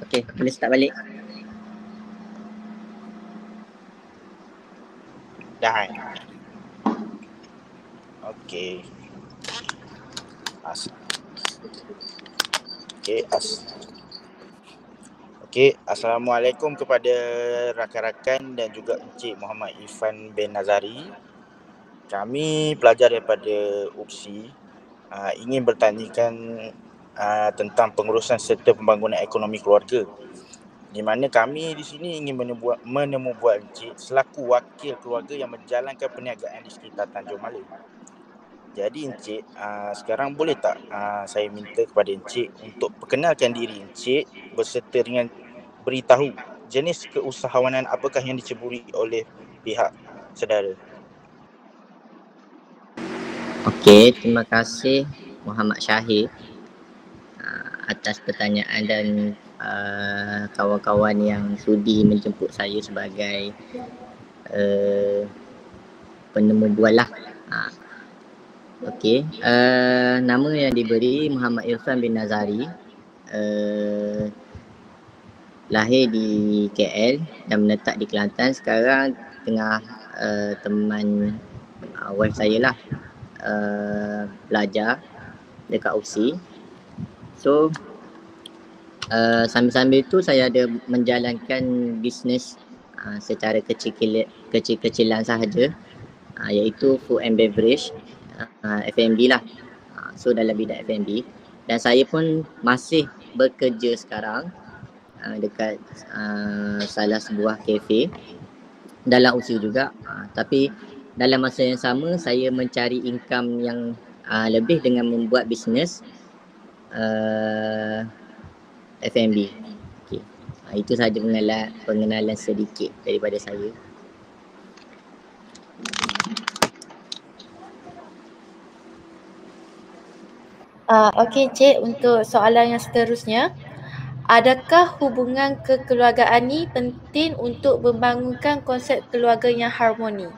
Okey, boleh start balik. Dah. Okey. Okey, Assalamualaikum kepada rakan-rakan dan juga Encik Muhammad Irfan bin Nazari. Kami pelajar daripada UPSI ingin bertanyakan tentang pengurusan serta pembangunan ekonomi keluarga, di mana kami di sini ingin menemu buat Encik selaku wakil keluarga yang menjalankan perniagaan di sekitar Tanjung Malay. Jadi Encik, sekarang boleh tak saya minta kepada Encik untuk perkenalkan diri Encik berserta dengan beritahu jenis keusahawanan apakah yang diceburi oleh pihak saudara. Okey, terima kasih Muhammad Syahir atas pertanyaan dan kawan-kawan yang sudi menjemput saya sebagai penemu bual lah. Okey, nama yang diberi Muhammad Irfan bin Nazari, lahir di KL dan menetap di Kelantan. Sekarang tengah teman wife saya lah belajar dekat UPSI. So sambil-sambil tu saya ada menjalankan bisnes secara kecil-kecilan sahaja, iaitu food and beverage, F&B lah. So dalam bidang F&B, dan saya pun masih bekerja sekarang dekat salah sebuah kafe dalam UPSI juga, tapi dalam masa yang sama saya mencari income yang lebih dengan membuat bisnes F&B. Okay. Itu sahaja pengenalan sedikit daripada saya. Okey Cik, untuk soalan yang seterusnya, adakah hubungan kekeluargaan ini penting untuk membangunkan konsep keluarga yang harmoni?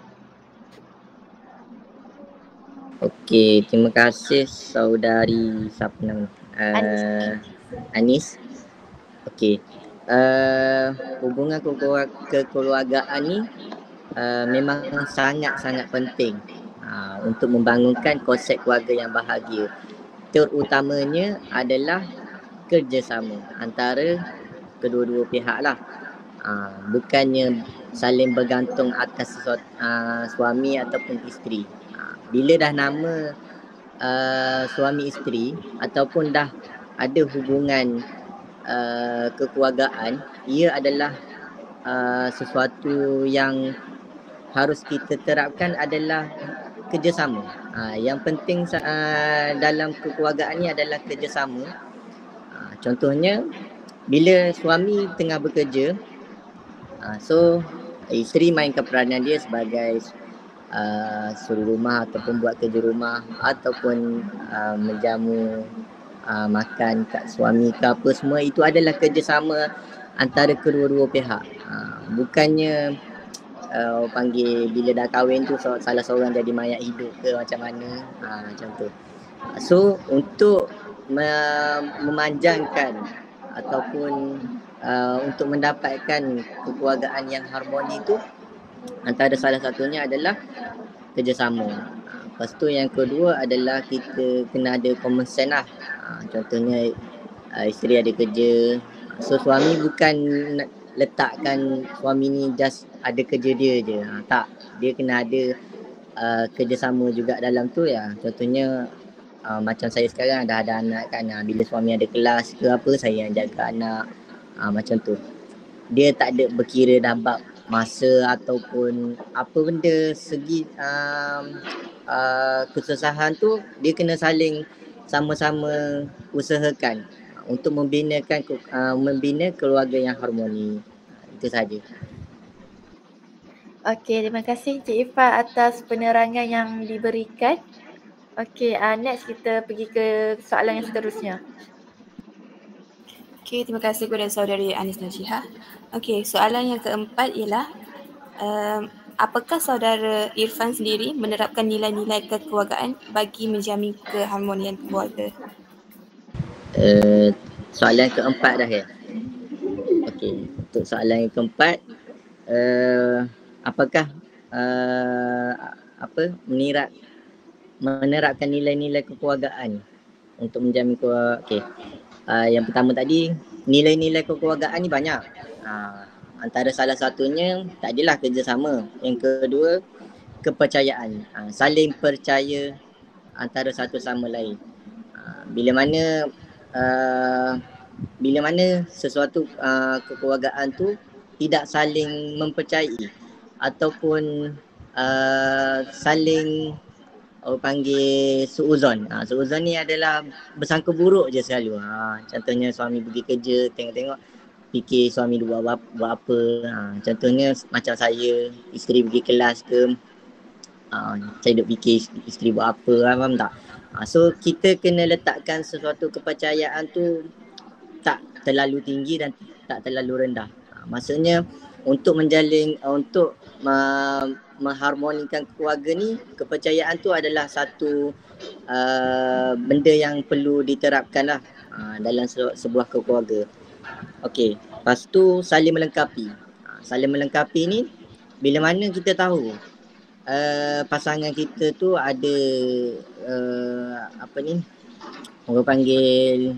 Okey, terima kasih saudari siapa nama? Anis. Okey. Hubungan kekeluargaan ni memang sangat-sangat penting untuk membangunkan konsep keluarga yang bahagia. Terutamanya adalah kerjasama antara kedua-dua pihak lah. Bukannya saling bergantung atas suami ataupun isteri. Bila dah nama suami isteri ataupun dah ada hubungan kekeluargaan, ia adalah sesuatu yang harus kita terapkan adalah kerjasama. Yang penting dalam kekeluargaan ni adalah kerjasama. Contohnya bila suami tengah bekerja, so isteri mainkan peranan dia sebagai suruh rumah ataupun buat kerja rumah ataupun menjamu makan kat suami ke apa semua. Itu adalah kerjasama antara kedua-dua pihak. Bukannya panggil bila dah kahwin tu salah seorang jadi mayat hidup ke macam mana, macam tu. So untuk memanjangkan ataupun untuk mendapatkan kekeluargaan yang harmoni tu, antara salah satunya adalah kerjasama. Lepas tu yang kedua adalah kita kena ada common sense lah. Contohnya isteri ada kerja, so suami bukan letakkan suami ni just ada kerja dia je. Tak, dia kena ada kerjasama juga dalam tu ya. Contohnya macam saya sekarang dah ada anak kan, bila suami ada kelas ke apa, saya yang jaga anak, macam tu. Dia tak ada berkira dah bab masa ataupun apa benda segi kesusahan tu, dia kena saling sama-sama usahakan untuk membina keluarga yang harmoni. Itu saja. Okey, terima kasih Cik Irfan atas penerangan yang diberikan. Okey, next kita pergi ke soalan yang seterusnya. Okey, terima kasih kepada saudari Anis Najihah. Okey, soalan yang keempat ialah apakah saudara Irfan sendiri menerapkan nilai-nilai kekeluargaan bagi menjamin keharmonian keluarga? Soalan keempat dah ya? Okey, untuk soalan yang keempat, apakah menerapkan nilai-nilai kekeluargaan untuk menjamin okey. Yang pertama tadi, nilai-nilai kekeluargaan ni banyak. Antara salah satunya tadilah kerjasama. Yang kedua, kepercayaan. Saling percaya antara satu sama lain. Bila mana sesuatu kekeluargaan tu tidak saling mempercayai ataupun saling orang panggil suuzon. Suuzon ni adalah bersangka buruk je selalu. Contohnya suami pergi kerja, tengok-tengok fikir suami dia buat apa. Contohnya macam saya, isteri pergi kelas ke, saya duk fikir isteri buat apa, faham tak? So kita kena letakkan sesuatu kepercayaan tu tak terlalu tinggi dan tak terlalu rendah. Maksudnya untuk mengharmonikan keluarga ni, kepercayaan tu adalah satu benda yang perlu diterapkan lah dalam sebuah keluarga. Okey, lepas tu saling melengkapi. Saling melengkapi ni bila mana kita tahu pasangan kita tu ada orang panggil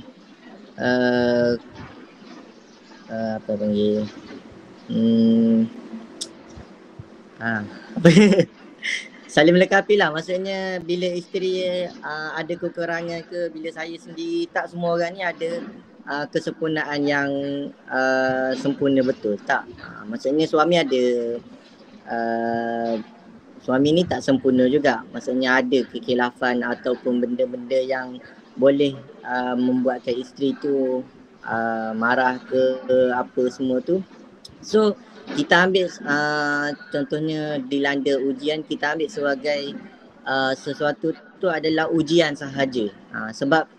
saling melengkapi lah. Maksudnya bila isteri ada kekurangan ke, bila saya sendiri, tak semua orang ni ada kesempurnaan yang sempurna betul. Tak. Maksudnya suami ada suami ni tak sempurna juga. Maksudnya ada kekhilafan ataupun benda-benda yang boleh membuatkan isteri tu marah ke apa semua tu. So kita ambil contohnya dilanda ujian, kita ambil sebagai sesuatu tu adalah ujian sahaja. Sebab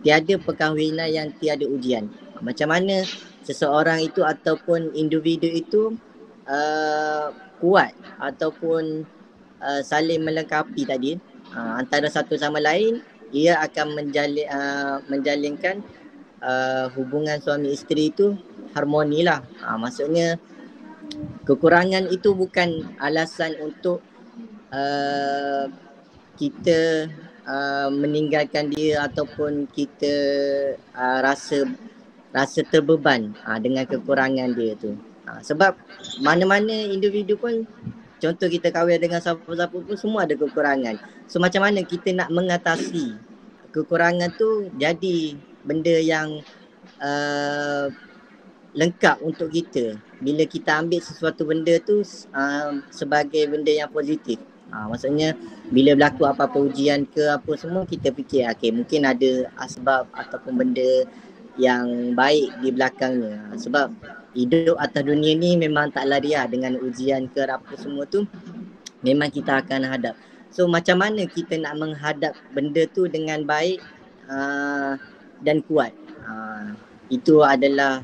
tiada perkahwinan yang tiada ujian. Macam mana seseorang itu ataupun individu itu kuat ataupun saling melengkapi tadi antara satu sama lain, ia akan menjalinkan hubungan suami isteri itu harmoni lah. Maksudnya kekurangan itu bukan alasan untuk kita meninggalkan dia ataupun kita rasa terbeban dengan kekurangan dia tu. Sebab mana-mana individu pun, contoh kita kahwin dengan siapa-siapa pun semua ada kekurangan. So macam mana kita nak mengatasi kekurangan tu jadi benda yang lengkap untuk kita bila kita ambil sesuatu benda tu sebagai benda yang positif. Maksudnya bila berlaku apa-apa ujian ke apa semua, kita fikir okay, mungkin ada asbab ataupun benda yang baik di belakangnya. Sebab hidup atas dunia ni memang tak lari dengan ujian ke apa semua tu, memang kita akan hadap. So macam mana kita nak menghadap benda tu dengan baik dan kuat. Itu adalah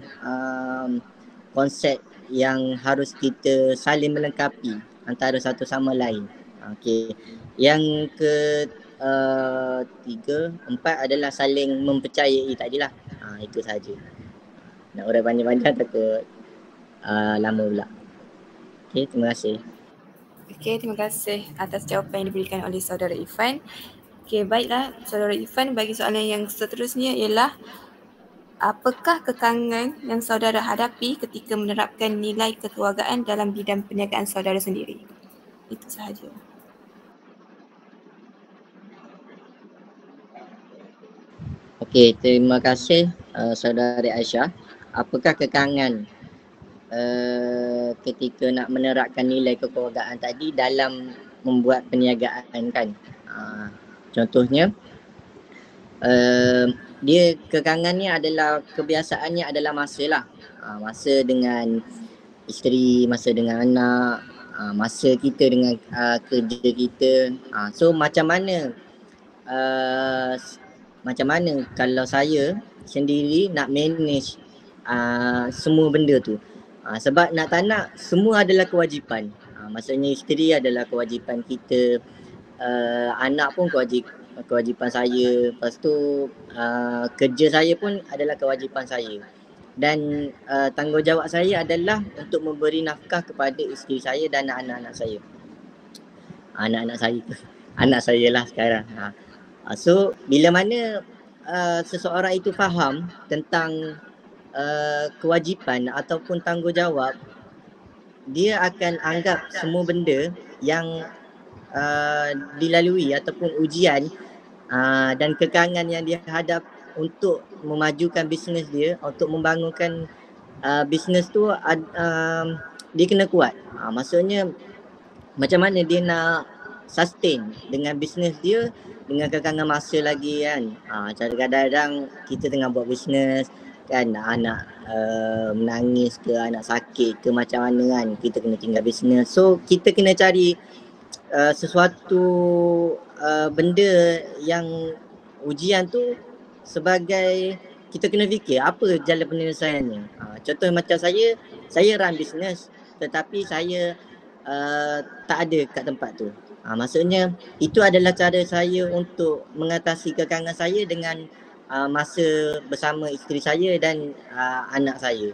konsep yang harus kita saling melengkapi antara satu sama lain. Okey. Yang ketiga, empat adalah saling mempercayai tadilah. Itu saja. Nak urai panjang-panjang takut lama pula. Okey, terima kasih. Okey, terima kasih atas jawapan yang diberikan oleh saudara Irfan. Okey, baiklah saudara Irfan, bagi soalan yang seterusnya ialah apakah kekangan yang saudara hadapi ketika menerapkan nilai kekeluargaan dalam bidang perniagaan saudara sendiri? Itu sahaja. Okey, terima kasih saudari Aisyah. Apakah kekangan ketika nak menerapkan nilai kekeluargaan tadi dalam membuat perniagaan kan? Contohnya dia kekangannya adalah, kebiasaannya adalah masa lah. Masa dengan isteri, masa dengan anak, masa kita dengan kerja kita. So macam mana kalau saya sendiri nak manage semua benda tu. Sebab nak tak nak semua adalah kewajipan. Maksudnya isteri adalah kewajipan kita, anak pun kewajipan saya, lepas tu kerja saya pun adalah kewajipan saya. dan tanggungjawab saya adalah untuk memberi nafkah kepada isteri saya dan anak-anak saya. Anak saya lah sekarang. So bila mana seseorang itu faham tentang kewajipan ataupun tanggungjawab, dia akan anggap semua benda yang dilalui ataupun ujian dan kekangan yang dia hadap untuk memajukan bisnes dia, untuk membangunkan bisnes tu, dia kena kuat. Maksudnya macam mana dia nak sustain dengan bisnes dia dengan kekangan masa lagi kan. Kadang-kadang kita tengah buat bisnes kan, anak menangis ke, anak sakit ke, macam mana kan, kita kena tinggal bisnes. So kita kena cari sesuatu benda yang ujian tu sebagai kita kena fikir apa jalan penyelesaiannya. Contoh macam saya run bisnes tetapi saya tak ada kat tempat tu. Maksudnya itu adalah cara saya untuk mengatasi kekangan saya dengan masa bersama isteri saya dan anak saya.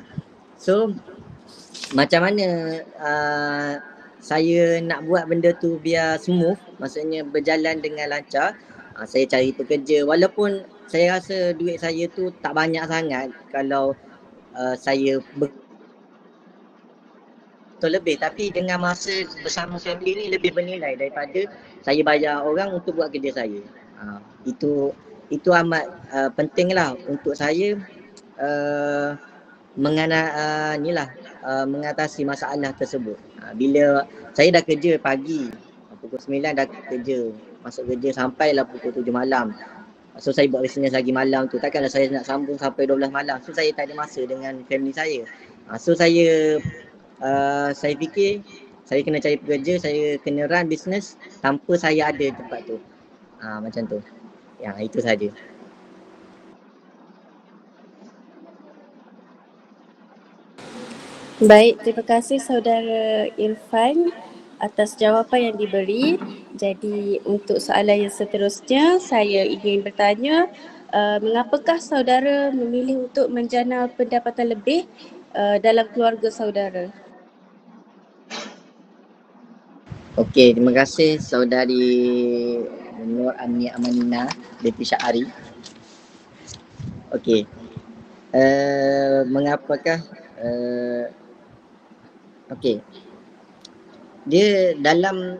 So macam mana saya nak buat benda tu biar smooth, maksudnya berjalan dengan lancar, saya cari pekerja. Walaupun saya rasa duit saya tu tak banyak sangat kalau saya lebih, tapi dengan masa bersama family ni lebih bernilai daripada saya bayar orang untuk buat kerja saya. Itu amat penting lah untuk saya mengatasi masalah tersebut. Bila saya dah kerja pagi, pukul 9 dah kerja, masuk kerja sampailah pukul 7 malam. So saya buat bisnes lagi malam tu, takkanlah saya nak sambung sampai 12 malam. So saya tak ada masa dengan family saya. So saya fikir saya kena cari pekerja, saya kena run bisnes tanpa saya ada tempat tu. Macam tu. Yang itu saja. Baik, terima kasih saudara Irfan atas jawapan yang diberi. Jadi untuk soalan yang seterusnya, saya ingin bertanya, mengapakah saudara memilih untuk menjana pendapatan lebih dalam keluarga saudara? Okey, terima kasih saudari Nur Amnia Amanina binti Syahari. Okey. Mengapakah okey. Dia dalam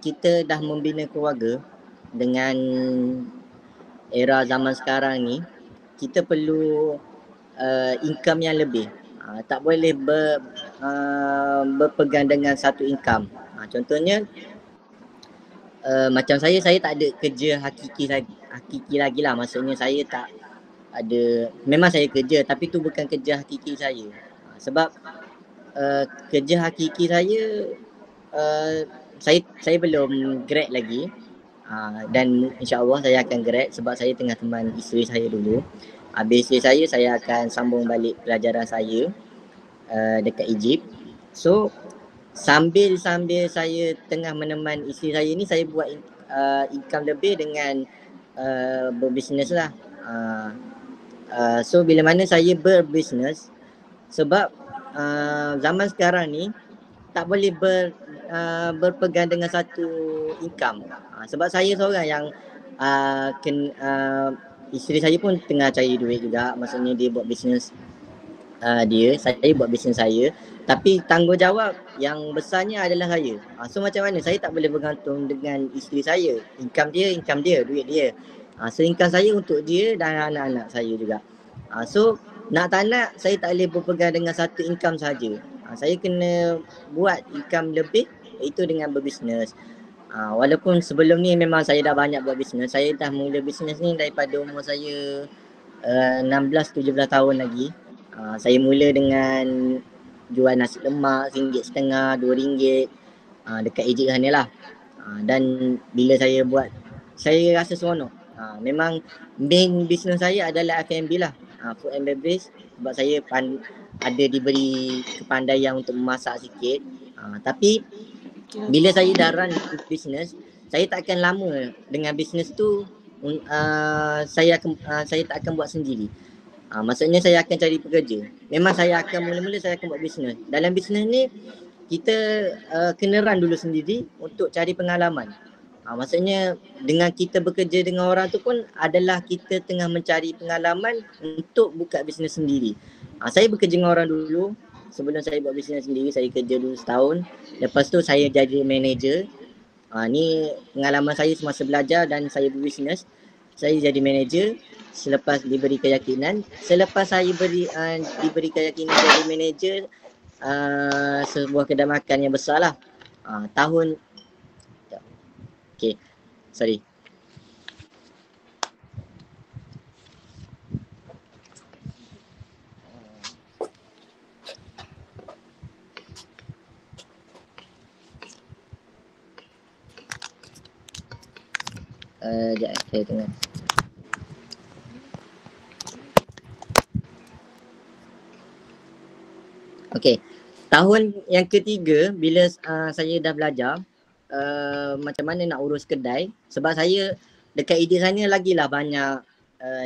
kita dah membina keluarga dengan era zaman sekarang ni, kita perlu income yang lebih. Tak boleh berpegang dengan satu income. Contohnya macam saya tak ada kerja hakiki lagi lah. Maksudnya saya tak ada, memang saya kerja tapi tu bukan kerja hakiki saya. Sebab kerja hakiki saya belum grad lagi, dan insya-Allah saya akan grad sebab saya tengah teman isteri saya dulu. Habis isteri saya akan sambung balik pelajaran saya dekat Egypt. So sambil saya tengah meneman isteri saya ni, saya buat income lebih dengan berbisnes lah. So bila mana saya berbisnes, sebab zaman sekarang ni tak boleh berpegang dengan satu income. Sebab saya seorang yang isteri saya pun tengah cari duit juga. Maksudnya dia buat bisnes dia, saya buat bisnes saya. Tapi tanggungjawab yang besarnya adalah saya. So macam mana? Saya tak boleh bergantung dengan isteri saya. Income dia, duit dia. So income saya untuk dia dan anak-anak saya juga. So nak tak nak, saya tak boleh berpegang dengan satu income saja. Saya kena buat income lebih, itu dengan berbisnes. Walaupun sebelum ni memang saya dah banyak buat bisnes. Saya dah mula bisnes ni daripada umur saya 16-17 tahun lagi. Saya mula dengan jual nasi lemak RM1.50, RM2 dekat Egypt sana lah. Dan bila saya buat, saya rasa seronok. Memang main business saya adalah F&B lah, food and beverage. Sebab saya ada diberi kepandaian untuk memasak sikit. Tapi bila saya dah run business, saya tak akan lama dengan business tu. Saya tak akan buat sendiri. Maksudnya saya akan cari pekerja. memang saya akan mula-mula saya akan buat bisnes. Dalam bisnes ni kita kena run dulu sendiri untuk cari pengalaman. Maksudnya dengan kita bekerja dengan orang tu pun adalah kita tengah mencari pengalaman untuk buka bisnes sendiri. Saya bekerja dengan orang dulu. Sebelum saya buat bisnes sendiri, saya kerja dulu setahun. Lepas tu saya jadi manager. Ni pengalaman saya semasa belajar dan saya berbisnes. Saya jadi manager selepas diberi keyakinan. Selepas saya diberi keyakinan jadi manager sebuah kedai makan yang besar lah. Tahun okay, sorry. Sekejap saya tengah. Okey. Tahun yang ketiga bila saya dah belajar macam mana nak urus kedai, sebab saya dekat IDIK sana lagilah banyak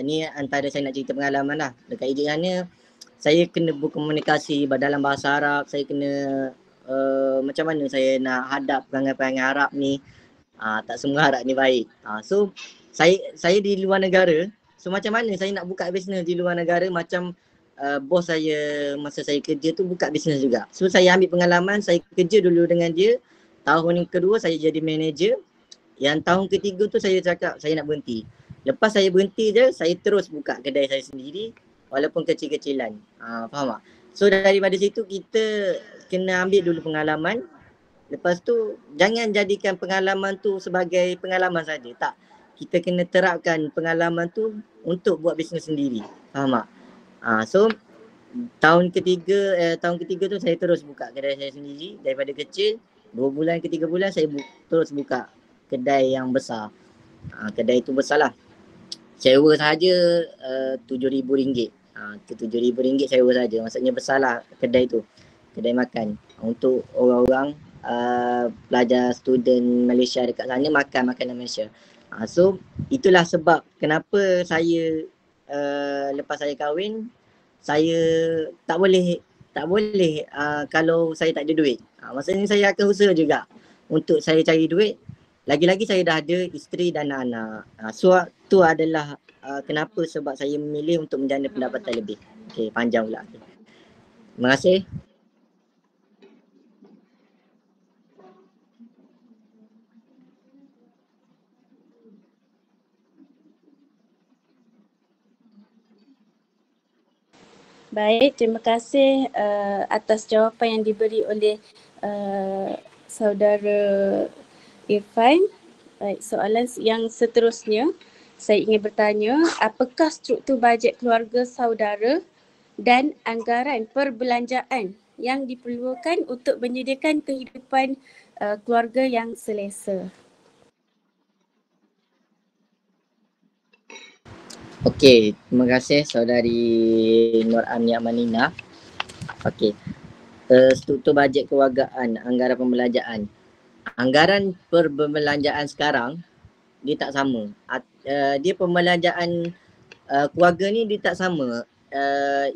ni antara saya nak cerita pengalaman lah. Dekat IDIK sana saya kena berkomunikasi dalam bahasa Arab, saya kena macam mana saya nak hadap perangai-perangai Arab ni. Tak semua Arab ni baik. So saya di luar negara, so macam mana saya nak buka bisnes di luar negara, macam bos saya masa saya kerja tu buka bisnes juga. So saya ambil pengalaman, saya kerja dulu dengan dia. Tahun yang kedua saya jadi manager. Yang tahun ketiga tu saya cakap saya nak berhenti. Lepas saya berhenti je, saya terus buka kedai saya sendiri walaupun kecil-kecilan. Faham tak? So daripada situ kita kena ambil dulu pengalaman. Lepas tu jangan jadikan pengalaman tu sebagai pengalaman saja. Tak. Kita kena terapkan pengalaman tu untuk buat bisnes sendiri. Faham tak? So tahun ketiga tu saya terus buka kedai saya sendiri. Daripada kecil 2 bulan ke 3 bulan saya terus buka kedai yang besar. Kedai tu besar lah. Sewa sahaja RM7,000. RM7,000 sewa saja. Maksudnya besar lah kedai tu. Kedai makan. Untuk orang-orang pelajar student Malaysia dekat sana makan makanan Malaysia. So itulah sebab kenapa saya lepas saya kahwin saya tak boleh kalau saya tak ada duit. Maksudnya saya akan usaha juga untuk saya cari duit. Lagi-lagi saya dah ada isteri dan anak. So tu adalah kenapa sebab saya memilih untuk menjana pendapatan lebih. Okey, panjang pula. Terima kasih. Baik, terima kasih atas jawapan yang diberi oleh saudara Irfan. Baik, soalan yang seterusnya saya ingin bertanya, apakah struktur bajet keluarga saudara dan anggaran perbelanjaan yang diperlukan untuk menyediakan kehidupan keluarga yang selesa? Okey, terima kasih saudari Nur Amni Amanina. Okey. Struktur bajet kewargaan, anggaran pembelanjaan. Anggaran perbelanjaan sekarang dia tak sama. Dia pembelanjaan keluarga ni dia tak sama.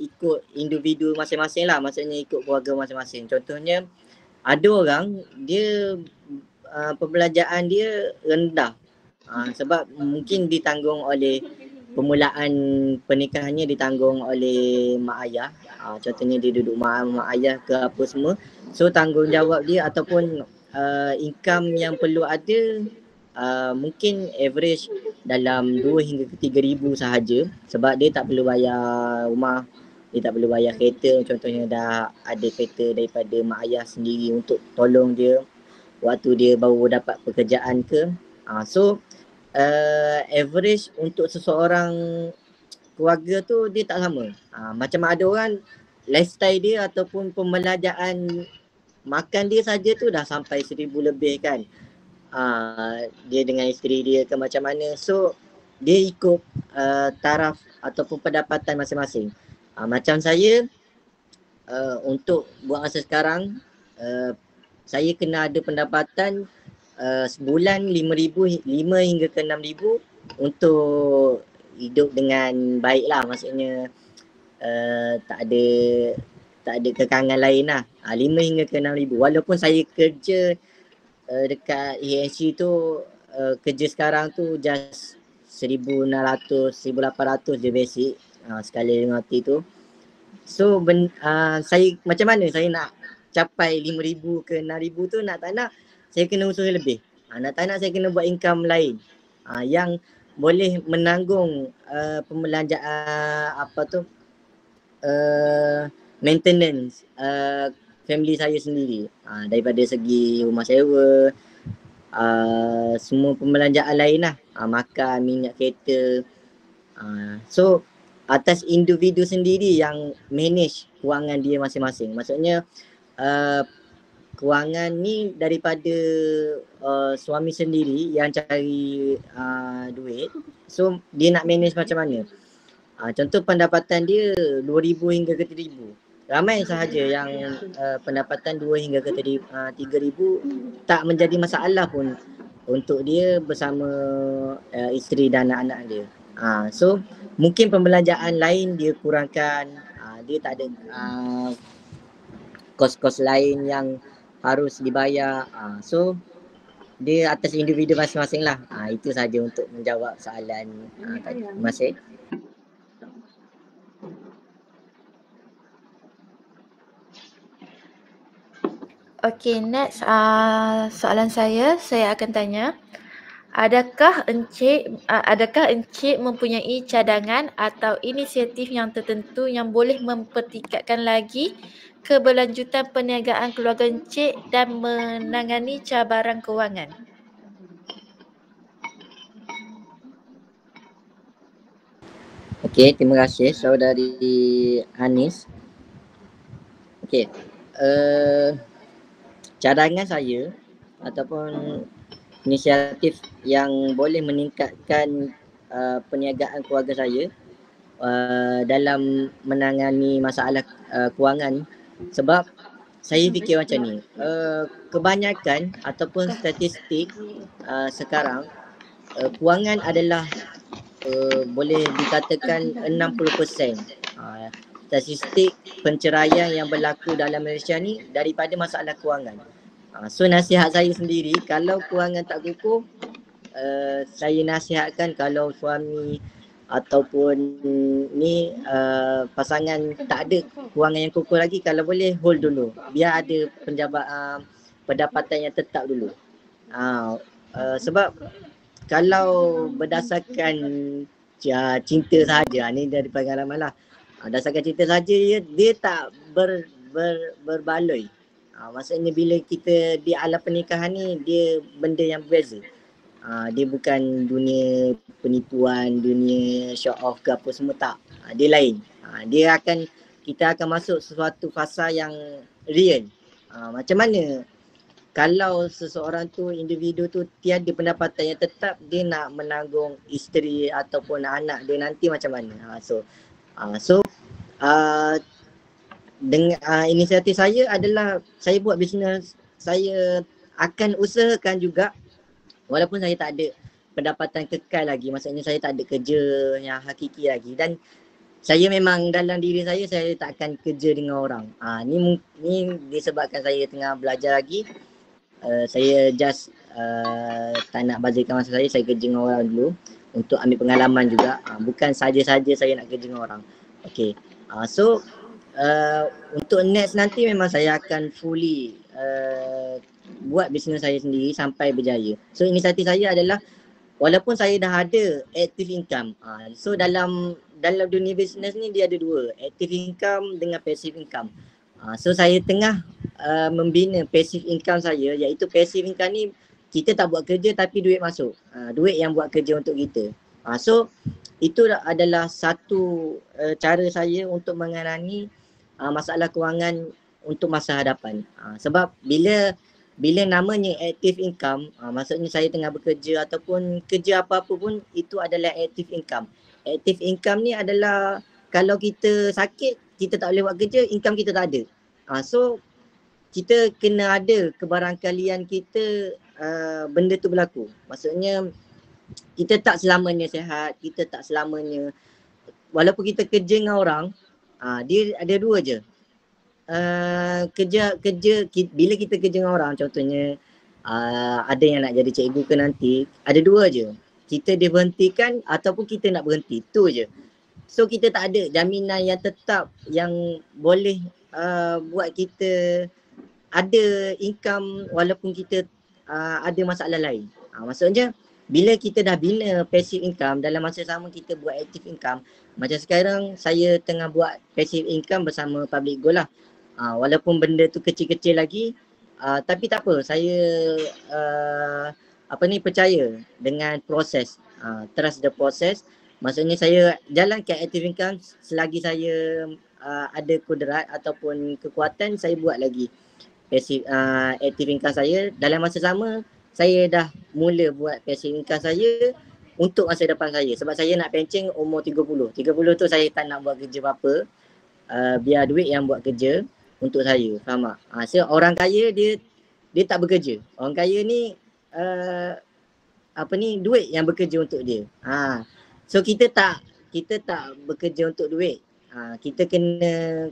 Ikut individu masing-masing lah, maksudnya ikut keluarga masing-masing. Contohnya ada orang dia pembelanjaan dia rendah sebab mungkin ditanggung oleh permulaan pernikahannya ditanggung oleh mak ayah. Contohnya dia duduk mak ayah ke apa semua. So tanggungjawab dia ataupun income yang perlu ada mungkin average dalam 2 hingga ke 3,000 sahaja, sebab dia tak perlu bayar rumah, dia tak perlu bayar kereta. Contohnya dah ada kereta daripada mak ayah sendiri untuk tolong dia waktu dia baru dapat pekerjaan ke. So average untuk seseorang keluarga tu dia tak sama. Macam ada orang lifestyle dia ataupun pembelanjaan makan dia saja tu dah sampai 1,000 lebih kan. Dia dengan isteri dia ke macam mana. So dia ikut taraf ataupun pendapatan masing-masing. Macam saya untuk buat masa sekarang saya kena ada pendapatan sebulan 5 hingga ke 6,000 untuk hidup dengan baik lah. Maksudnya tak ada kekangan lain lah. 5 hingga ke 6,000. Walaupun saya kerja dekat ESG tu, kerja sekarang tu just 1,600, 1,800 je basic sekali dengan OT tu. So saya macam mana saya nak capai 5,000 ke 6,000 tu, nak tak nak saya kena usaha lebih. Nak tak nak saya kena buat income lain yang boleh menanggung pembelanjaan maintenance family saya sendiri, daripada segi rumah sewa, semua pembelanjaan lain lah, makan, minyak kereta. So atas individu sendiri yang manage kewangan dia masing-masing. Maksudnya kewangan ni daripada suami sendiri yang cari duit. So dia nak manage macam mana. Contoh pendapatan dia 2,000 hingga ke 3,000. Ramai sahaja yang pendapatan 2 hingga ke 3,000 tak menjadi masalah pun untuk dia bersama isteri dan anak-anak dia. So mungkin pembelanjaan lain dia kurangkan, dia tak ada kos-kos lain yang harus dibayar. So dia atas individu masing-masing lah. Itu saja untuk menjawab soalan tadi. Terima kasih. Okay, next soalan saya akan tanya, adakah Encik mempunyai cadangan atau inisiatif yang tertentu yang boleh mempertingkatkan lagi keberlanjutan perniagaan keluarga Encik dan menangani cabaran kewangan? Okey, terima kasih saudari Anis. Okey, cadangan saya ataupun inisiatif yang boleh meningkatkan perniagaan keluarga saya dalam menangani masalah kewangan, sebab saya fikir macam ni, kebanyakan ataupun statistik sekarang, kewangan adalah boleh dikatakan 60%. Statistik penceraian yang berlaku dalam Malaysia ni daripada masalah kewangan. So nasihat saya sendiri, kalau kewangan tak kukuh, saya nasihatkan kalau suami ataupun ni pasangan tak ada kewangan yang kukuh lagi, kalau boleh hold dulu, biar ada pendapatan yang tetap dulu. Sebab kalau berdasarkan cinta saja, ni dari pengalaman lah, berdasarkan cinta saja dia tak berbaloi. Maksudnya bila kita di alam pernikahan ni, dia benda yang berbeza. Dia bukan dunia penipuan, dunia show off ke apa semua, tak. Dia lain. Kita akan masuk sesuatu fasa yang real. Macam mana kalau seseorang tu, individu tu tiada pendapatan yang tetap, dia nak menanggung isteri ataupun anak dia nanti macam mana? Dengan inisiatif saya adalah saya buat bisnes, saya akan usahakan juga walaupun saya tak ada pendapatan kekal lagi, maksudnya saya tak ada kerja yang hakiki lagi, dan saya memang dalam diri saya tak akan kerja dengan orang. Ni disebabkan saya tengah belajar lagi. Saya just tak nak bazirkan masa saya kerja dengan orang dulu untuk ambil pengalaman juga. Bukan saja-saja saya nak kerja dengan orang. Okay. So untuk next nanti memang saya akan fully buat bisnes saya sendiri sampai berjaya. So inisiatif saya adalah, walaupun saya dah ada active income, so dalam dunia bisnes ni dia ada dua, active income dengan passive income. So saya tengah membina passive income saya, iaitu passive income ni kita tak buat kerja tapi duit masuk, duit yang buat kerja untuk kita. So itu adalah satu cara saya untuk menangani masalah kewangan untuk masa hadapan. Sebab bila namanya active income, maksudnya saya tengah bekerja ataupun kerja apa-apa pun, itu adalah active income. Active income ni adalah kalau kita sakit, kita tak boleh buat kerja, income kita tak ada. So kita kena ada kebarangkalian kita benda tu berlaku. Maksudnya kita tak selamanya sihat, kita tak selamanya, walaupun kita kerja dengan orang, dia ada dua je. Kerja bila kita kerja dengan orang, contohnya ada yang nak jadi cikgu ke nanti, ada dua je. Kita diberhentikan ataupun kita nak berhenti, tu je. So kita tak ada jaminan yang tetap yang boleh buat kita ada income walaupun kita ada masalah lain. Maksudnya bila kita dah bina passive income, dalam masa sama kita buat active income. Macam sekarang saya tengah buat passive income bersama Public Goal lah. Walaupun benda tu kecil-kecil lagi, tapi tak apa, saya percaya dengan proses, trust the process. Maksudnya saya jalankan active income selagi saya ada kudrat ataupun kekuatan, saya buat lagi passive active income saya. Dalam masa sama saya dah mula buat passive income saya untuk masa depan saya. Sebab saya nak pencen umur 30. 30 tu saya tak nak buat kerja apa-apa. Biar duit yang buat kerja untuk saya. Faham tak? So orang kaya dia tak bekerja. Orang kaya ni duit yang bekerja untuk dia. So kita tak bekerja untuk duit. Kita kena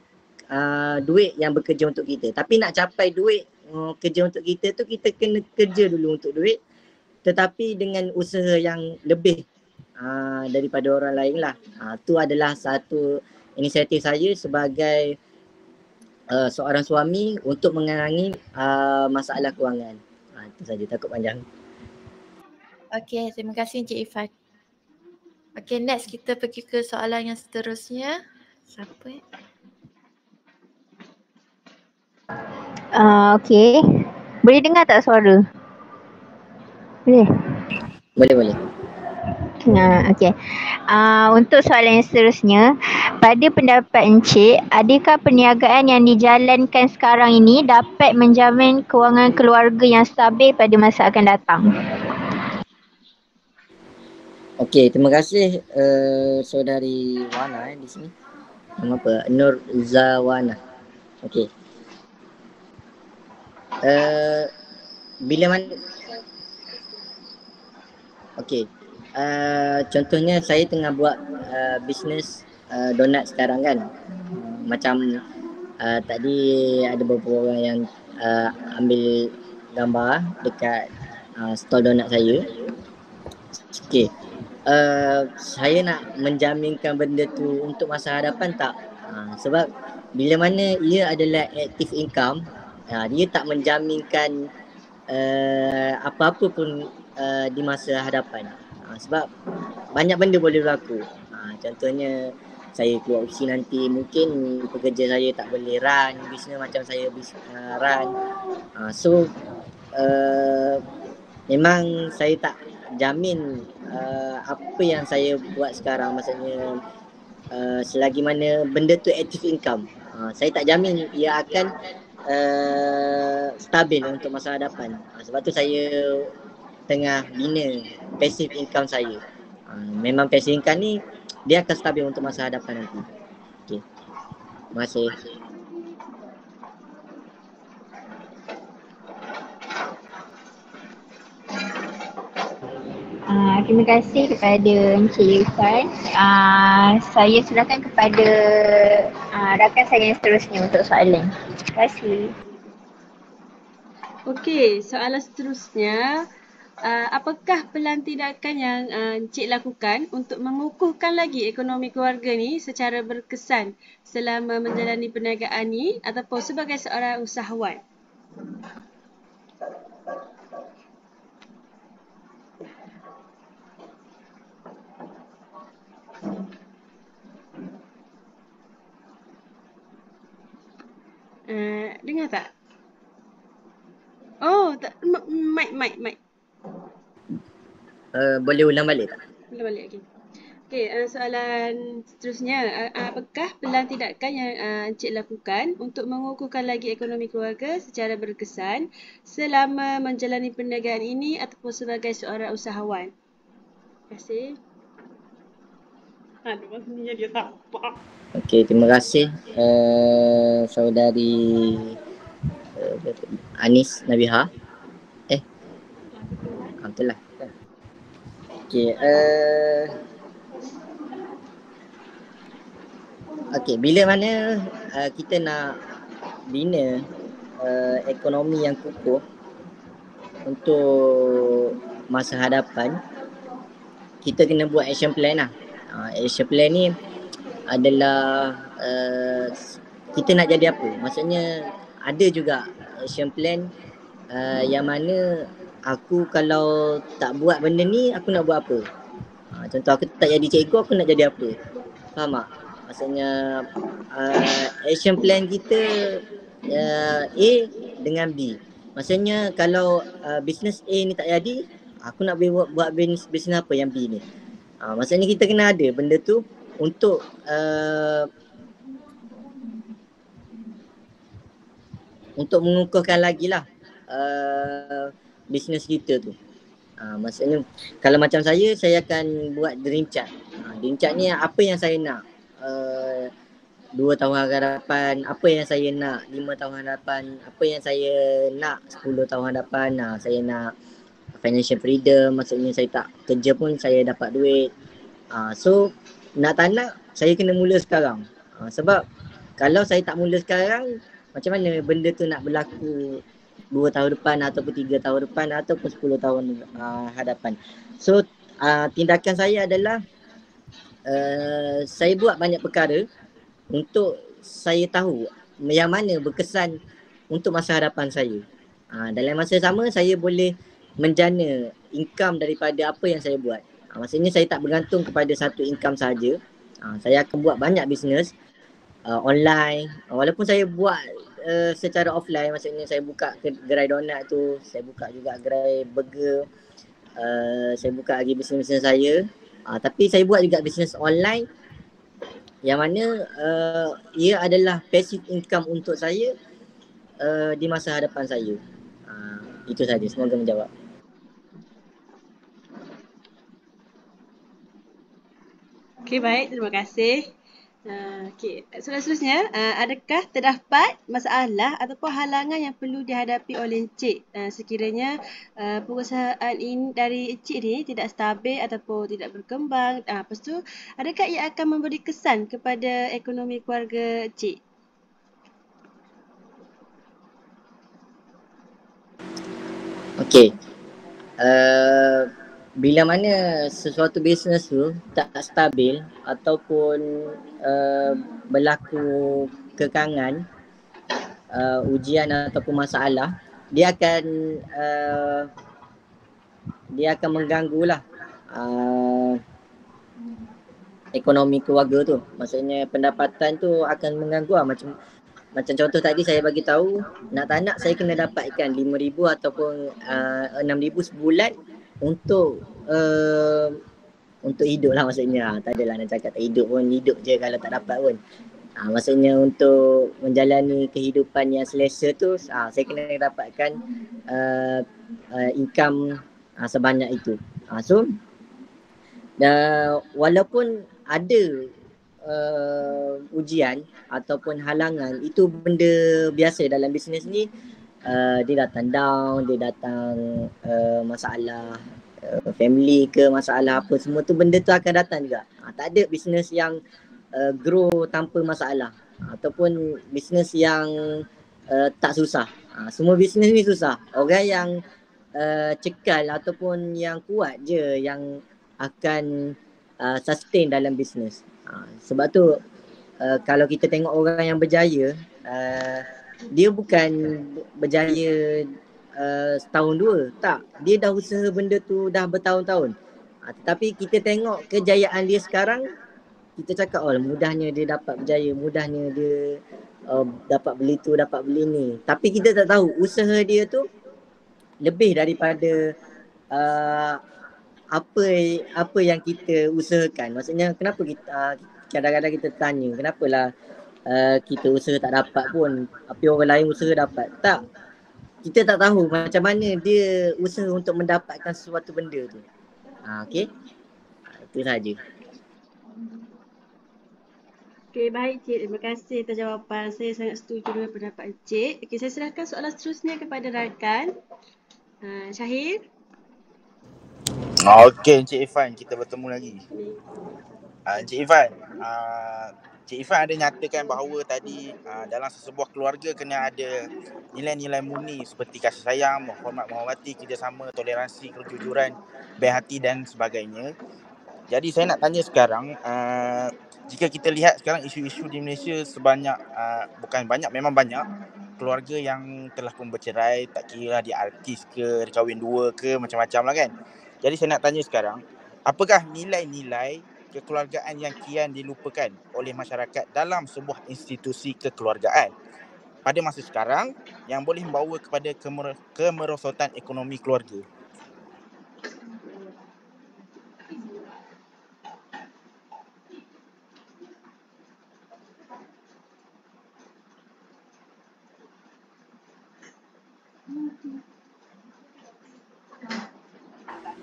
duit yang bekerja untuk kita. Tapi nak capai duit kerja untuk kita tu, kita kena kerja dulu untuk duit, tetapi dengan usaha yang lebih daripada orang lain lah. Tu adalah satu inisiatif saya sebagai seorang suami untuk mengenangi masalah kewangan. Itu saja, takut panjang. Okey, terima kasih Encik Ifan. Okey, next kita pergi ke soalan yang seterusnya. Siapa? Okey. Boleh dengar tak suara? Boleh? Boleh. Okey. Untuk soalan yang seterusnya, pada pendapat Encik, adakah perniagaan yang dijalankan sekarang ini dapat menjamin kewangan keluarga yang stabil pada masa akan datang? Okey, terima kasih saudari Wana di sini. Nama apa? Nur Zawana. Okey. Bila mana? Okey. Contohnya saya tengah buat bisnes donat sekarang kan. Macam tadi ada beberapa orang yang ambil gambar dekat stall donat saya. Okey. Saya nak menjaminkan benda tu untuk masa hadapan tak? Sebab bila mana ia adalah active income, dia tak menjaminkan apa-apa pun di masa hadapan. Sebab banyak benda boleh berlaku. Contohnya saya keluar opsi nanti, mungkin pekerja saya tak boleh run bisnes macam saya run. So memang saya tak jamin apa yang saya buat sekarang, maksudnya selagi mana benda tu active income, saya tak jamin ia akan stabil untuk masa hadapan. Sebab tu saya tengah bina passive income saya. Memang passive income ni dia akan stabil untuk masa hadapan nanti. Okey. Terima kasih. Terima kasih kepada Encik Ifan. Saya serahkan kepada rakan saya yang seterusnya untuk soalan. Terima kasih. Okey, soalan seterusnya. Apakah pelan tindakan yang Encik lakukan untuk mengukuhkan lagi ekonomi keluarga ni secara berkesan selama menjalani perniagaan ni ataupun sebagai seorang usahawan? Dengar tak? Oh, tak, mic. Boleh ulang balik tak? Ulang balik, okey. Okey, soalan seterusnya. Apakah pelan tindakan yang Encik lakukan untuk mengukuhkan lagi ekonomi keluarga secara berkesan selama menjalani perniagaan ini ataupun sebagai seorang usahawan? Terima kasih. Aduh, ni dia tampak. Okey, terima kasih saudari Anis Nabiha. Itulah. Okey, Okey, bila mana kita nak bina ekonomi yang kukuh untuk masa hadapan, kita kena buat action plan lah. Action plan ni adalah kita nak jadi apa. Maksudnya ada juga action plan yang mana aku kalau tak buat benda ni, aku nak buat apa. Contoh aku tak jadi cikgu, aku nak jadi apa. Faham tak? Maksudnya action plan kita A dengan B. Maksudnya kalau bisnes A ni tak jadi, aku nak buat bisnes apa yang B ni. Maksudnya kita kena ada benda tu untuk mengukuhkan lagi lah bisnes kita tu. Maksudnya kalau macam saya akan buat dream chart. Dream chart ni apa yang saya nak 2 tahun akan hadapan, apa yang saya nak 5 tahun hadapan, apa yang saya nak 10 tahun hadapan. Saya nak financial freedom, maksudnya saya tak kerja pun saya dapat duit. So nak tak nak saya kena mula sekarang. Sebab kalau saya tak mula sekarang, macam mana benda tu nak berlaku 2 tahun depan ataupun 3 tahun depan ataupun 10 tahun hadapan. So tindakan saya adalah saya buat banyak perkara untuk saya tahu yang mana berkesan untuk masa hadapan saya. Dalam masa sama saya boleh menjana income daripada apa yang saya buat. Maksudnya saya tak bergantung kepada satu income saja. Saya akan buat banyak bisnes online. Walaupun saya buat secara offline, maksudnya saya buka gerai donat tu, saya buka juga gerai burger, saya buka lagi bisnes-bisnes saya. Tapi saya buat juga bisnes online yang mana ia adalah passive income untuk saya di masa hadapan saya. Itu saja, semoga menjawab. Okey, baik, terima kasih. Okey, soalan seterusnya, adakah terdapat masalah ataupun halangan yang perlu dihadapi oleh Encik sekiranya perusahaan ini dari Encik ni tidak stabil ataupun tidak berkembang? Lepas tu, adakah ia akan memberi kesan kepada ekonomi keluarga Encik? Okey. Bila mana sesuatu bisnes tu tak stabil ataupun berlaku kekangan, ujian ataupun masalah, dia akan mengganggulah ekonomi keluarga tu. Maksudnya pendapatan tu akan mengganggu lah. Macam contoh tadi saya bagi tahu, nak tak nak saya kena dapatkan 5,000 ataupun 6,000 sebulan untuk hidup lah maksudnya. Tak adalah nak cakap tak hidup pun, hidup je kalau tak dapat pun. Maksudnya untuk menjalani kehidupan yang selesa tu, saya kena dapatkan income sebanyak itu. So walaupun ada ujian ataupun halangan, itu benda biasa dalam bisnes ni. Dia datang down, dia datang masalah family ke, masalah apa, semua tu benda tu akan datang juga. Tak ada bisnes yang grow tanpa masalah ataupun bisnes yang tak susah. Semua bisnes ni susah. Orang yang cekal ataupun yang kuat je yang akan sustain dalam bisnes. Sebab tu kalau kita tengok orang yang berjaya, dia bukan berjaya setahun dua, tak. Dia dah usaha benda tu dah bertahun-tahun. Tetapi kita tengok kejayaan dia sekarang, kita cakap mudahnya dia dapat berjaya, mudahnya dia dapat beli tu, dapat beli ni. Tapi kita tak tahu usaha dia tu lebih daripada apa yang kita usahakan. Maksudnya kenapa kita kadang-kadang kita tanya, kenapalah kita usaha tak dapat pun, tapi orang lain usaha dapat. Tak, kita tak tahu macam mana dia usaha untuk mendapatkan sesuatu benda tu. Okey, itu saja. Okey, baik Cik. Terima kasih atas jawapan. Saya sangat setuju dengan pendapat Cik. Okey, saya serahkan soalan seterusnya kepada rakan. Syahir. Okey Encik Ifan, kita bertemu lagi. Encik Ifan, Cik Ifan ada nyatakan bahawa tadi dalam sesebuah keluarga kena ada nilai-nilai murni seperti kasih sayang, menghormati, kerjasama, toleransi, kejujuran, baik hati dan sebagainya. Jadi saya nak tanya sekarang, jika kita lihat sekarang isu-isu di Malaysia sebanyak, bukan banyak, memang banyak keluarga yang telah pun bercerai, tak kira dia artis ke, dia kahwin dua ke, macam-macam lah kan. Jadi saya nak tanya sekarang, apakah nilai-nilai kekeluargaan yang kian dilupakan oleh masyarakat dalam sebuah institusi kekeluargaan pada masa sekarang yang boleh membawa kepada kemerosotan ekonomi keluarga?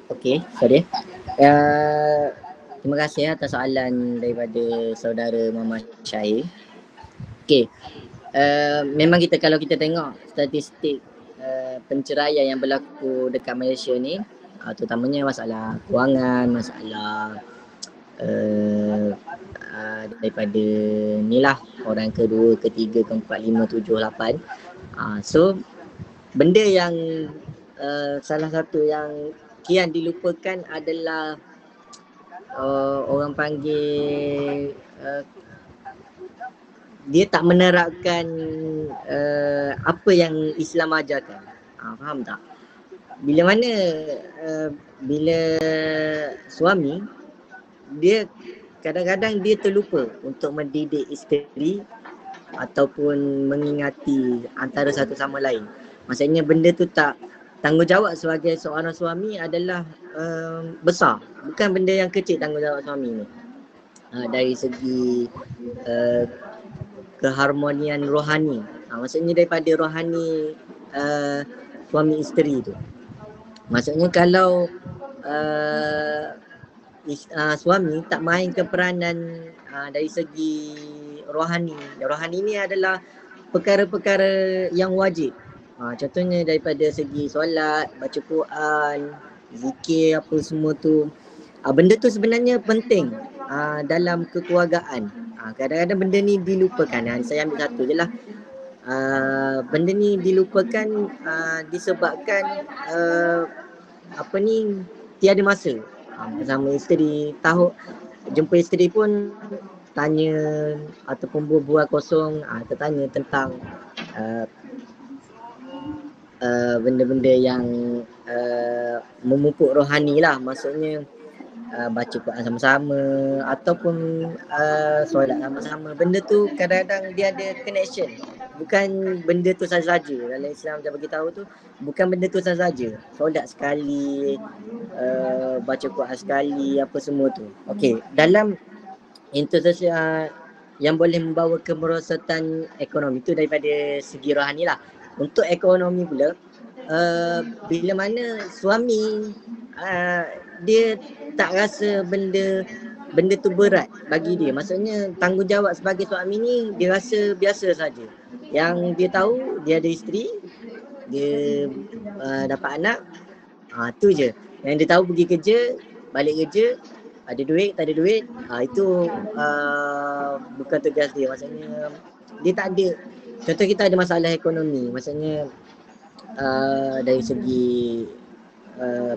Okey, sorry. Terima kasih atas soalan daripada saudara Muhammad Syahir. Okey, memang kalau kita tengok statistik penceraian yang berlaku dekat Malaysia ni, terutamanya masalah kewangan, masalah daripada ni lah, orang kedua, ketiga, keempat, lima, tujuh, lapan. So benda yang salah satu yang kian dilupakan adalah orang panggil dia tak menerapkan apa yang Islam ajarkan. Faham tak? Bila mana bila suami dia kadang-kadang dia terlupa untuk mendidik isteri ataupun mengingati antara satu sama lain. Maksudnya benda tu tak, tanggungjawab sebagai seorang suami adalah besar. Bukan benda yang kecil tanggungjawab suami ni. Dari segi keharmonian rohani. Maksudnya daripada rohani suami isteri tu. Maksudnya kalau suami tak mainkan peranan dari segi rohani. Rohani ni adalah perkara-perkara yang wajib. Contohnya daripada segi solat, baca Quran, zikir, apa semua tu. Benda tu sebenarnya penting dalam kekeluargaan. Kadang-kadang benda ni dilupakan. Saya ambil satu je lah. Benda ni dilupakan disebabkan tiada masa bersama isteri. Tahu jumpa isteri pun tanya ataupun berbual kosong, tertanya tentang benda-benda yang memupuk rohani lah. Maksudnya baca Quran sama-sama ataupun solat sama-sama. Benda tu kadang-kadang dia ada connection. Bukan benda tu saja-saja. Dalam Islam dia bagi tahu tu bukan benda tu saja-saja. Solat sekali, baca Quran sekali, apa semua tu. Okey, dalam institusi yang boleh membawa kemerosotan ekonomi tu daripada segi rohani lah. Untuk ekonomi pula, bila mana suami dia tak rasa benda tu berat bagi dia. Maksudnya tanggungjawab sebagai suami ni dia rasa biasa saja. Yang dia tahu dia ada isteri, dia dapat anak, tu je. Yang dia tahu pergi kerja, balik kerja, ada duit, tak ada duit, itu bukan tugas dia. Maksudnya dia tak ada. Contoh kita ada masalah ekonomi, maksudnya dari segi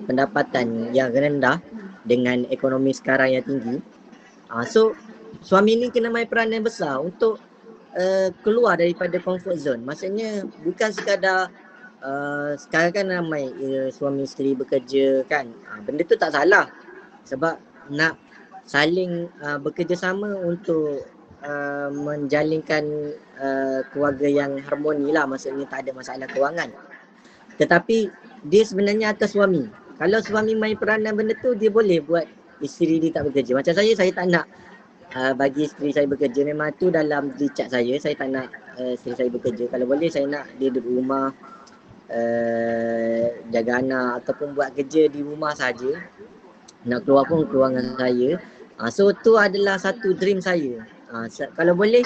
pendapatan yang rendah dengan ekonomi sekarang yang tinggi. So suami ni kena main peranan yang besar untuk keluar daripada comfort zone. Maksudnya bukan sekadar sekarang kan ramai suami isteri bekerja kan. Benda tu tak salah. Sebab nak saling bekerjasama untuk menjalinkan keluarga yang harmoni lah. Maksudnya tak ada masalah kewangan. Tetapi dia sebenarnya atas suami. Kalau suami main peranan benda tu, dia boleh buat isteri dia tak bekerja. Macam saya tak nak bagi isteri saya bekerja. Memang tu dalam dicat saya tak nak isteri saya bekerja. Kalau boleh saya nak dia duduk rumah, jaga anak ataupun buat kerja di rumah saja. Nak keluar pun keluar dengan saya. So tu adalah satu dream saya. Kalau boleh,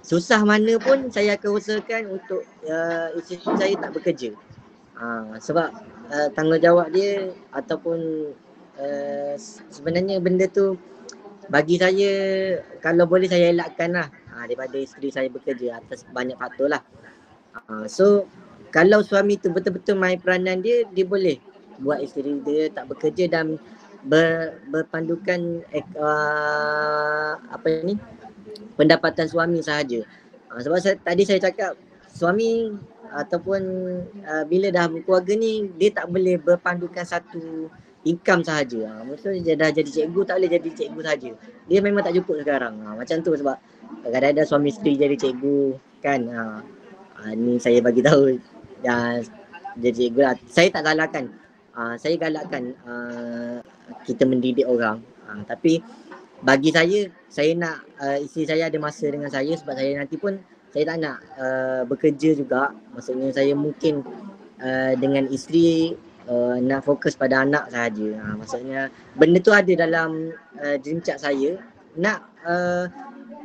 susah mana pun saya akan usahakan untuk isteri saya tak bekerja. Sebab tanggungjawab dia ataupun sebenarnya benda tu bagi saya kalau boleh saya elakkan lah daripada isteri saya bekerja atas banyak faktor lah. So kalau suami tu betul-betul main peranan dia boleh buat isteri dia tak bekerja dan berpandukan pendapatan suami sahaja. Sebab tadi saya cakap suami ataupun bila dah berkeluarga ni dia tak boleh berpandukan satu income sahaja. Maksudnya dia dah jadi cikgu tak boleh jadi cikgu sahaja. Dia memang tak cukup sekarang. Macam tu sebab kadang-kadang suami isteri jadi cikgu kan. Ni saya bagi tahu jadi cikgu lah. Saya tak galakkan. Saya galakkan kita mendidik orang. Tapi bagi saya nak isteri saya ada masa dengan saya sebab saya nanti pun saya tak nak bekerja juga. Maksudnya saya mungkin dengan isteri nak fokus pada anak sahaja. Maksudnya benda tu ada dalam dream chart saya.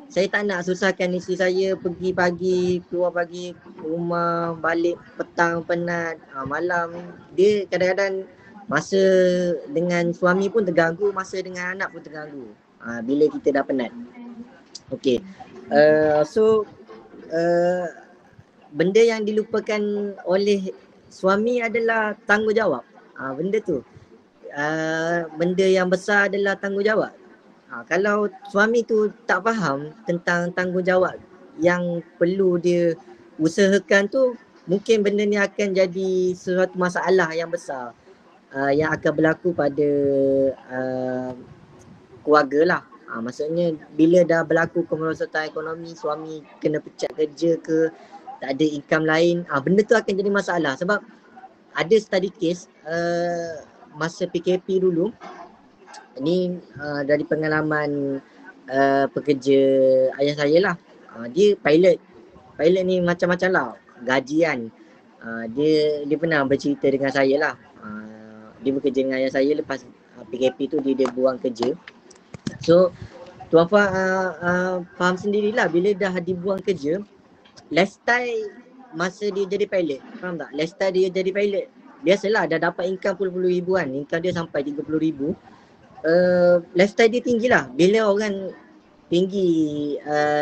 Saya tak nak susahkan isteri saya pergi pagi, keluar pagi, rumah, balik petang penat, malam. Dia kadang-kadang masa dengan suami pun terganggu, masa dengan anak pun terganggu. Bila kita dah penat. Okay. Benda yang dilupakan oleh suami adalah tanggungjawab. Benda tu. Benda yang besar adalah tanggungjawab. Kalau suami tu tak faham tentang tanggungjawab yang perlu dia usahakan tu, mungkin benda ni akan jadi sesuatu masalah yang besar yang akan berlaku pada keluarga lah. Maksudnya bila dah berlaku kemerosotan ekonomi, suami kena pecat kerja ke, tak ada income lain, benda tu akan jadi masalah. Sebab ada study case masa PKP dulu, ni dari pengalaman pekerja ayah saya lah. Dia pilot ni macam-macam lah gajian. Dia pernah bercerita dengan saya lah. Dia bekerja dengan ayah saya, lepas PKP tu dia buang kerja. So Tuan Fah faham sendirilah bila dah dibuang kerja, lifestyle masa dia jadi pilot, faham tak? Lifestyle dia jadi pilot, biasalah dah dapat income puluh-puluh ribuan, income dia sampai 30 ribu. Lifestyle dia tinggi lah. Bila orang tinggi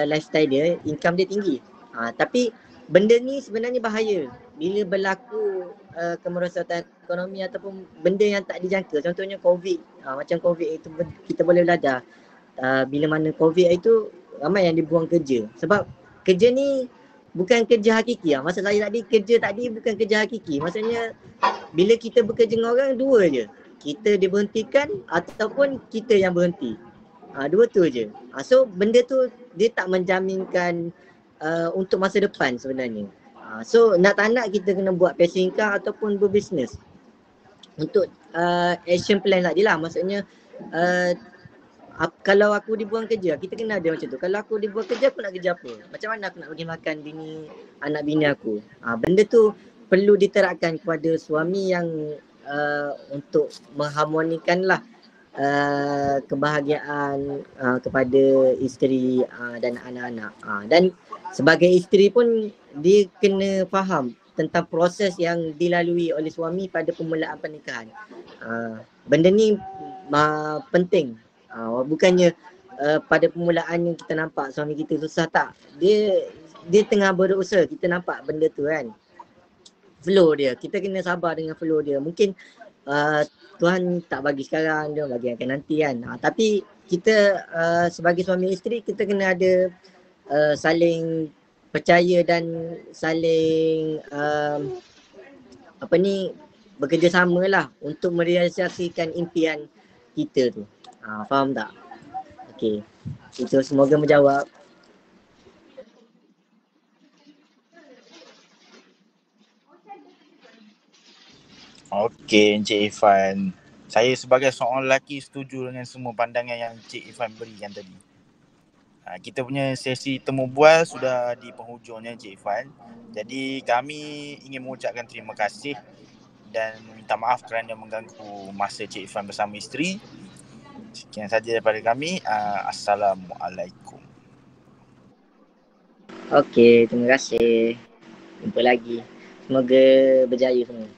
lifestyle dia, income dia tinggi. Tapi benda ni sebenarnya bahaya bila berlaku kemerosotan ekonomi ataupun benda yang tak dijangka. Contohnya COVID. Macam COVID itu kita boleh belajar. Bila mana COVID itu ramai yang dibuang kerja. Sebab kerja ni bukan kerja hakiki. Maksud saya tadi, kerja tadi bukan kerja hakiki. Maksudnya bila kita bekerja dengan orang, dua je. Kita diberhentikan ataupun kita yang berhenti. Dua tu je. So benda tu dia tak menjaminkan untuk masa depan sebenarnya. So nak tak nak kita kena buat passive income ataupun berbisnes. Untuk action plan tadi lah. Maksudnya kalau aku dibuang kerja, kita kena ada macam tu. Kalau aku dibuang kerja, aku nak kerja apa? Macam mana aku nak bagi makan anak bini aku? Benda tu perlu diterapkan kepada suami yang untuk mengharmonikan lah kebahagiaan kepada isteri dan anak-anak. Dan sebagai isteri pun dia kena faham tentang proses yang dilalui oleh suami pada permulaan pernikahan. Benda ni penting. Bukannya pada permulaan yang kita nampak suami kita susah, tak. Dia tengah berusaha, kita nampak benda tu kan. Flow dia, kita kena sabar dengan flow dia. Mungkin Tuhan tak bagi sekarang, dia bagi akan nanti kan. Tapi kita sebagai suami isteri, kita kena ada saling percaya dan saling bekerjasama lah untuk merealisasikan impian kita tu. Faham tak? Okey. Itu semoga menjawab. Okey, Encik Ifan. Saya sebagai seorang lelaki setuju dengan semua pandangan yang Encik Ifan berikan tadi. Kita punya sesi temu bual sudah di penghujungnya, Encik Ifan. Jadi kami ingin mengucapkan terima kasih dan minta maaf kerana mengganggu masa Encik Ifan bersama isteri. Sekian saja daripada kami. Assalamualaikum. Okey, terima kasih. Jumpa lagi. Semoga berjaya semua.